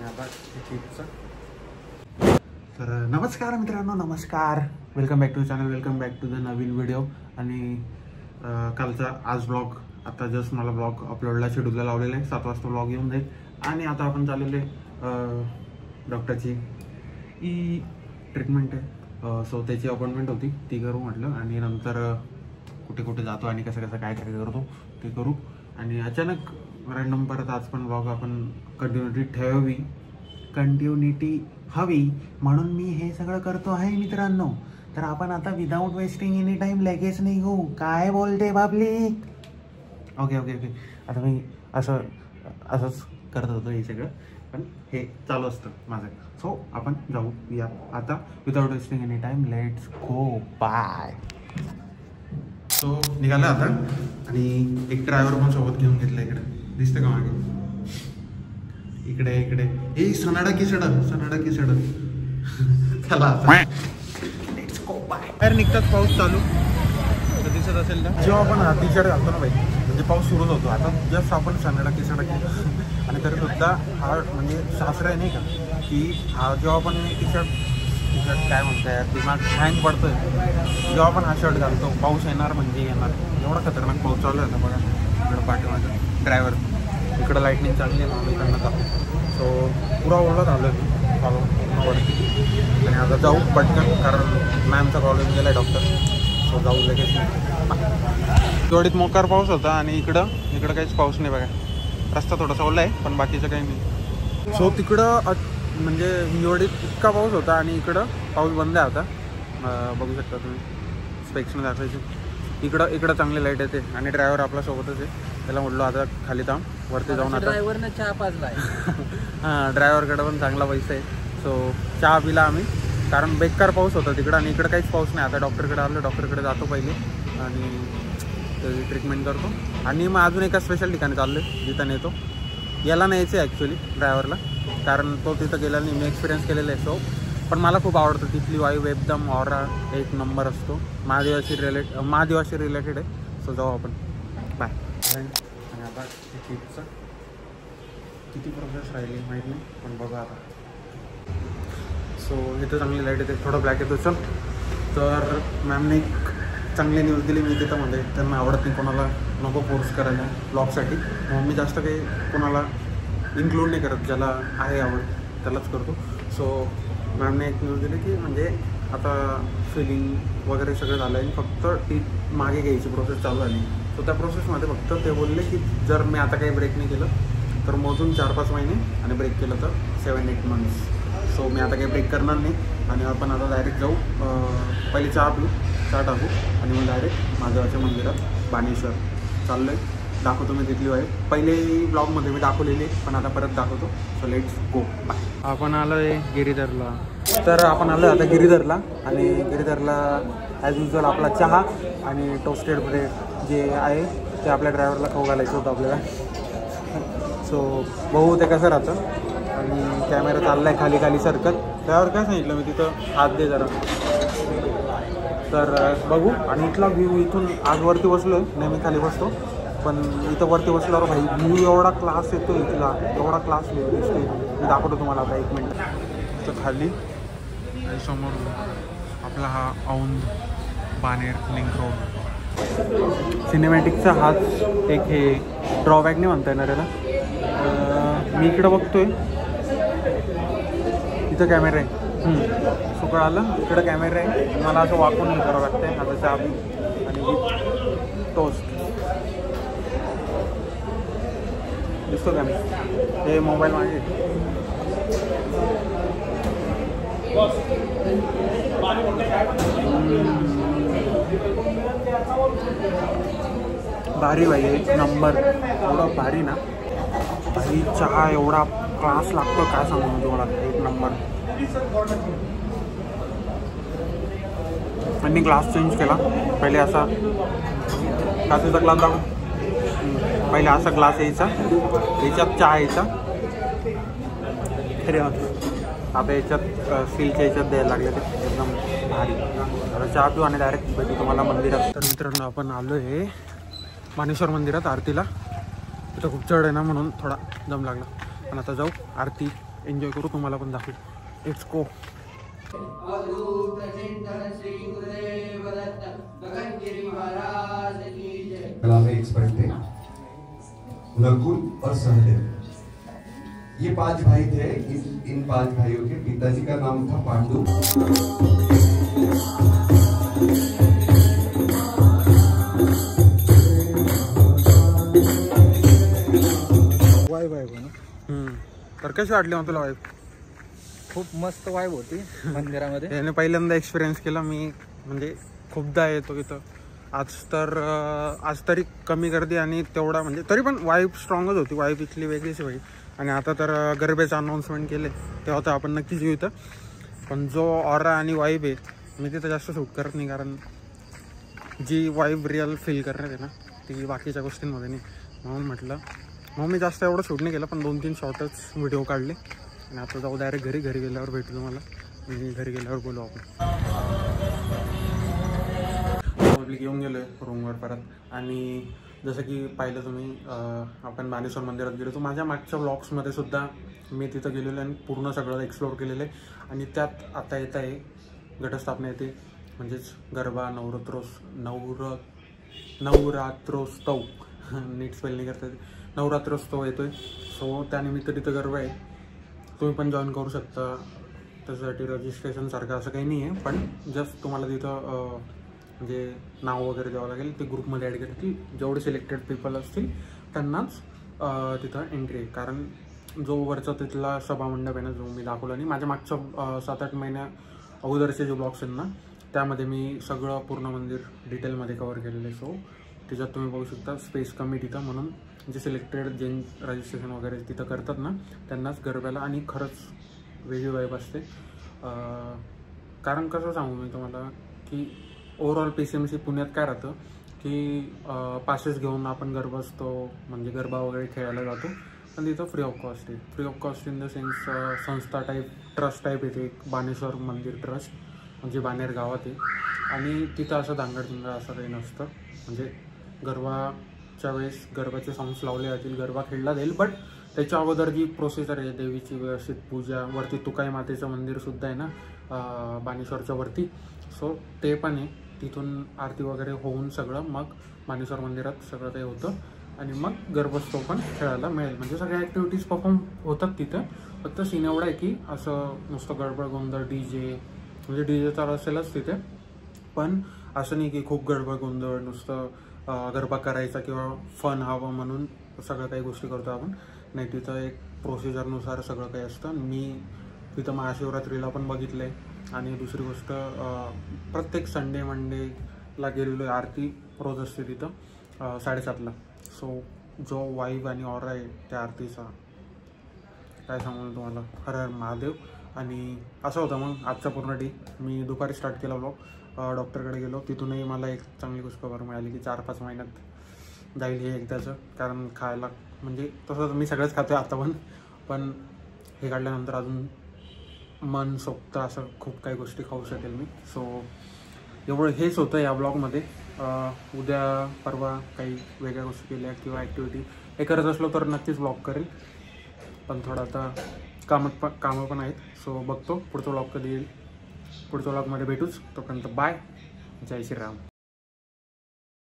आता तर नमस्कार मित्रांनो, नमस्कार. Welcome back to channel, welcome back to the नवीन व्हिडिओ. आणि कालचा आज ब्लॉग आता जस्ट मला ब्लॉग अपलोडला शेड्यूलला लावलेला आहे. 7 वाजता ब्लॉग येऊन जाईल. आणि आता आपण चाललेले डॉक्टरची ट्रीटमेंट आहे. सो त्याची अपॉइंटमेंट होती, ती करू म्हटलं. आणि नंतर कुठे कुठे जातो आणि कसं कसं काय काय करतो ते करू. आणि अचानक रँडम परत आज पण ब्लॉग आपण कंटिन्युटी हवी म्हणून मी हे सगळं करतो आहे मित्रांनो. तर आपण आता विदाऊट वेस्टिंग एनी टाइम लगेच नाही हो. काय बोलते बाबली? Okay okay okay. आता मी असंच करत होतो हे सगळं, पण हे चालू असतं माझं. सो आपण जाऊ या आता without wasting any time. Let's go. Bye. So निघाला आता. आणि एक ड्रायव्हर पण सोबत घेऊन घेतला. इकडे दिसतं का मागे? इकडे इकडे ए सनाडा की सड चला आता लेट्स गो. बाय. बाहेर निघतात पाऊस चालू तर दिसत असेल ना. जेव्हा आपण हा टी शर्ट घालतो ना बाई, म्हणजे पाऊस सुरूच होतो. आता जस्ट आपण सनाडा की आणि तरी सुद्धा हा म्हणजे सासरा आहे नाही का, की हा जेव्हा आपण टी शर्ट काय म्हणताय दिमाग हँग पडतोय, जेव्हा आपण हा शर्ट घालतो पाऊस येणार म्हणजे येणार. एवढा खतरनाक पाऊस चालू आहे ना बघा. इकडं पाठीमागं ड्रायव्हर, इकडं लाईटनिंग चांगली आहे ना इकडनं जातो. सो पुरा ओळख झालं वरती. आणि आता जाऊ पटकन, कारण मॅमचा कॉल येऊन गेला आहे डॉक्टर. सो जाऊ लगेच. तेवढीत मोकार पाऊस होता. आणि इकडं काहीच पाऊस नाही बघा. रस्ता थोडासा ओला आहे पण बाकीचं काही नाही. सो तिकडं म्हणजे एवढीत इतका पाऊस होता आणि इकडं पाऊस बंद आहे आता. बघू शकता तुम्ही, स्पेक्शन दाखवायची. इकडं चांगली लाईट येते. आणि ड्रायव्हर आपला सोबतच आहे. त्याला म्हटलो आता खाली थांब, वरती जाऊन आता ड्रायव्हरनं चहा पाजला आहे. हां, ड्रायव्हरकडे पण चांगला पैसा आहे. सो चहा पिला आम्ही, कारण बेकार पाऊस होता तिकडं. आणि इकडं काहीच पाऊस नाही. आता डॉक्टरकडे आलो, डॉक्टरकडे जातो पहिले आणि त्याची ट्रीटमेंट करतो. आणि मग अजून एका स्पेशल ठिकाणी चाललो आहे जिथं नेतो. याला न्यायचं आहे ॲक्च्युली ड्रायव्हरला, कारण तो तिथं गेला नाही. मी एक्सपिरियन्स केलेला आहे. सो पण मला खूप आवडतं तिथली वाईब. एकदम ऑरा एक नंबर असतो. महादेवाशी रिलेटेड आहे. सो जाऊ आपण. बाय. आणि आता ट्रीटचं किती प्रोसेस राहिली माहीत नाही, पण बघा आता. सो इथं चांगली लाईट येते, थोडं ब्लॅक येतो. चल, तर मॅमने एक चांगली न्यूज दिली. मी तिथं म्हणजे त्यांना आवडत नाही कोणाला नको फोर्स करायला ब्लॉगसाठी. मग मी जास्त काही कोणाला इन्क्लूड नाही करत. ज्याला आहे आवड त्यालाच करतो. सो मॅमने एक न्यूज दिली की म्हणजे आता फिलिंग वगैरे सगळं झालं आहे, फक्त टीप मागे घ्यायची प्रोसेस चालू झाली. सो त्या प्रोसेसमध्ये फक्त ते बोलले की जर मी आता काही ब्रेक नाही केलं तर मोजून 4-5 महिने, आणि ब्रेक केलं तर 7-8 मंथ्स. सो मी आता काही ब्रेक करणार नाही. आणि आपण आता डायरेक्ट जाऊ. पहिले चहा टाकू आणि मग डायरेक्ट महादेवाच्या मंदिरात बाणेश्वर चाललो आहे. दाखवतो मी तिथली आहे. पहिले ब्लॉगमध्ये मी दाखवलेली, पण आता परत दाखवतो. So let's go. बाय. आपण आलो आहे गिरीधरला. तर आपण आलो आता गिरीधरला. आणि गिरीधरला ॲज युजल आपला चहा आणि टोस्टेड ब्रेड जे आहे ते आपल्या ड्रायव्हरला खाऊ घालायचं होतं आपल्याला. सो बघू ते कसं राहतं. आणि कॅमेरा चालला आहे खाली खाली सरकत. ड्रायव्हर काय सांगितलं मी, तिथं हात दे जरा. तर बघू. आणि इथला व्ह्यू इथून आज वरती बसलो, नेहमी खाली बसतो, पण इथं वरती बसल्यावर भाई व्ह्यू एवढा क्लास येतो इथला, एवढा क्लास व्ह्यू दिसते. मी दाखवतो तुम्हाला आता 1 मिनिट. इथं खाली आणि समोर आपला हा औंध बाणेर लिंक रोड. सिनेमॅटिकचा हाच एक हे ड्रॉबॅक नाही म्हणता येणार याला. मी इकडं बघतोय, इथं कॅमेरा आहे. सो कळालं, इकडं कॅमेरा आहे. मला असं वाकून नाही करावं लागतं आहे. आता चहा पी आणि टोस्ट दिसतो का मी? हे मोबाईल माझे. भारी भाई, एक नंबर. एवढं भारी ना भाई. चहा एवढा क्लास लागतो काय सांगू मी तुम्हाला. एक नंबर. आणि ग्लास चेंज केला. पहिले असा काचेचा ग्लास दाखव. पहिले असा ग्लास यायचा, याच्यात चहा यायचा. अरे आता याच्यात स्टीलच्या याच्यात द्यायला लागले ते. एकदम भारी. आता चहा पिऊ आणि डायरेक्ट भेटू तुम्हाला मंदिरात. तर मित्रांनो आपण आलो आहे बाणेश्वर मंदिरात आरतीला. तिथं खूप चढ आहे ना म्हणून थोडा दम लागला. पण आता जाऊ. आरती एन्जॉय करू, तुम्हाला पण दाखवू. Let's go. कला में एक्सपर्ट थे नकुल और सहदेव. ये 5 भाई थे. इन 5 भाइयों के पिताजी का नाम था पांडु. वाईब आहे पण तर कशी वाटली मग तुला वाईब? खूप मस्त वाईब होती मंदिरामध्ये. याने पहिल्यांदा एक्सपिरियन्स केला मी, म्हणजे खूपदा येतो इथं. आज तरी कमी गर्दी आणि तेवढा म्हणजे तरी पण वाईब स्ट्रॉंगच होती. वाईब इथली वेगळीच होई. आणि आता तर गरबेचं अनाऊन्समेंट केले तेव्हा तर आपण नक्कीच येऊ इथं. पण जो ऑरा आणि वाईब आहे मी तिथं जास्त शूट करत नाही, कारण जी वाईब रिअल फील करण्यात आहे ना ती बाकीच्या गोष्टींमध्ये नाही. म्हणून म्हटलं मग मी जास्त एवढं शूट नाही केलं, पण 2-3 शॉर्टच व्हिडिओ काढले. आणि आता जाऊ डायरेक्ट घरी गेल्यावर भेटू तुम्हाला. मी घरी गेल्यावर बोलू आपण. पब्लिक येऊन गेलो आहे रूमवर परत. आणि जसं की पाहिलं तुम्ही आपण बानेश्वर मंदिरात गेलो, तर माझ्या मागच्या ब्लॉग्समध्ये सुद्धा मी तिथं गेलेलो आणि पूर्ण सगळं एक्सप्लोअर केलेलं आहे. आणि त्यात आता येत आहे घटस्थापना येते, म्हणजेच गरबा नवरात्रोत्सव नीट स्पेलिंग करता नवरात्रोत्सव येतो आहे. सो त्यानिमित्त तिथं गरबा आहे. तुम्ही पण जॉईन करू शकता. त्याच्यासाठी रजिस्ट्रेशनसारखं असं काही नाही आहे, पण जस्ट तुम्हाला तिथं म्हणजे नाव वगैरे द्यावं लागेल. ते ग्रुपमध्ये ॲड करतील. जेवढे सिलेक्टेड पीपल असतील त्यांनाच तिथं एंट्री आहे. कारण जो वरचा तिथला सभामंडप आहे ना, जो मी दाखवला नाही, माझ्या मागच्या 7-8 महिन्या अगोदरचे जे ब्लॉग्स आहेत ना त्यामध्ये मी सगळं पूर्ण मंदिर डिटेलमध्ये कवर केलेलं आहे. सो त्याच्यात तुम्ही बघू शकता स्पेस कमी तिथं, म्हणून जे सिलेक्टेड जे रजिस्ट्रेशन वगैरे तिथं करतात ना त्यांनाच गरब्याला. आणि खरंच वेगळी वाईब असते. कारण कसं सांगू मी तुम्हाला की ओव्हरऑल PCMC पुण्यात काय राहतं की पासेस घेऊन आपण गरबा असतो, म्हणजे गरबा वगैरे खेळायला जातो. पण तिथं फ्री ऑफ कॉस्ट आहे. Free of cost in the sense संस्था टाईप, ट्रस्ट टाईप येते एक, बानेश्वर मंदिर ट्रस्ट, म्हणजे बानेर गावात आहे. आणि तिथं असं धांगडधिंगा असं काही नसतं. म्हणजे गरबाच्या वेळेस गरबाचे सॉंग्स लावले जातील, गरबा खेळला जाईल, बट त्याच्या अगोदर जी प्रोसेसर आहे देवीची व्यवस्थित पूजा, वरती तुकाई मातेचं मंदिरसुद्धा आहे ना बानेश्वरच्या वरती. सो ते पण आहे. तिथून आरती वगैरे होऊन सगळं मग बानेश्वर मंदिरात सगळं काही होतं. आणि मग गरबोत्सव पण खेळायला मिळेल. म्हणजे सगळ्या ॲक्टिव्हिटीज परफॉर्म होतात तिथं. फक्त सीन एवढा आहे की असं नुसतं गडबड गोंधळ DJ, म्हणजे DJ तर असेलच तिथे, पण असं नाही की खूप गडबड गोंधळ नुसतं गरबा करायचा किंवा फन हवं म्हणून सगळं काही गोष्टी करतो आपण. नाही, तिथं एक प्रोसिजरनुसार सगळं काही असतं. मी तिथं महाशिवरात्रीला पण बघितलं आहे. आणि दुसरी गोष्ट प्रत्येक संडे मंडेला गेलेलो आहे. आरती रोज असते तिथं 7:30ला. सो जो वाईब आणि ऑरा आहे त्या आरतीचा काय सांगू तुम्हाला, हर हर महादेव. आणि असं होतं मग आजचा पूर्ण डे. मी दुपारी स्टार्ट केला ब्लॉग. डॉक्टरकडे गेलो, तिथूनही मला एक चांगली खुशखबर मिळाली की 4-5 महिन्यात जाईल हे एकदाचं. कारण खायला म्हणजे तसं मी सगळंच खातो आहे आता पण हे काढल्यानंतर अजून मन सोबतं असं खूप काही गोष्टी खाऊ शकेल मी. सो एवढं हेच होतं या ब्लॉगमध्ये. उद्या परवा काही वेगळ्या गोष्टी केल्या किंवा ॲक्टिव्हिटी हे करत असलो तर नक्कीच ब्लॉग करेल. पण थोडं आता कामं पण आहेत. सो बघतो पुढचा ब्लॉग कधी येईल. पुढच्या ब्लॉगमध्ये भेटूच. तोपर्यंत बाय. जय श्रीराम.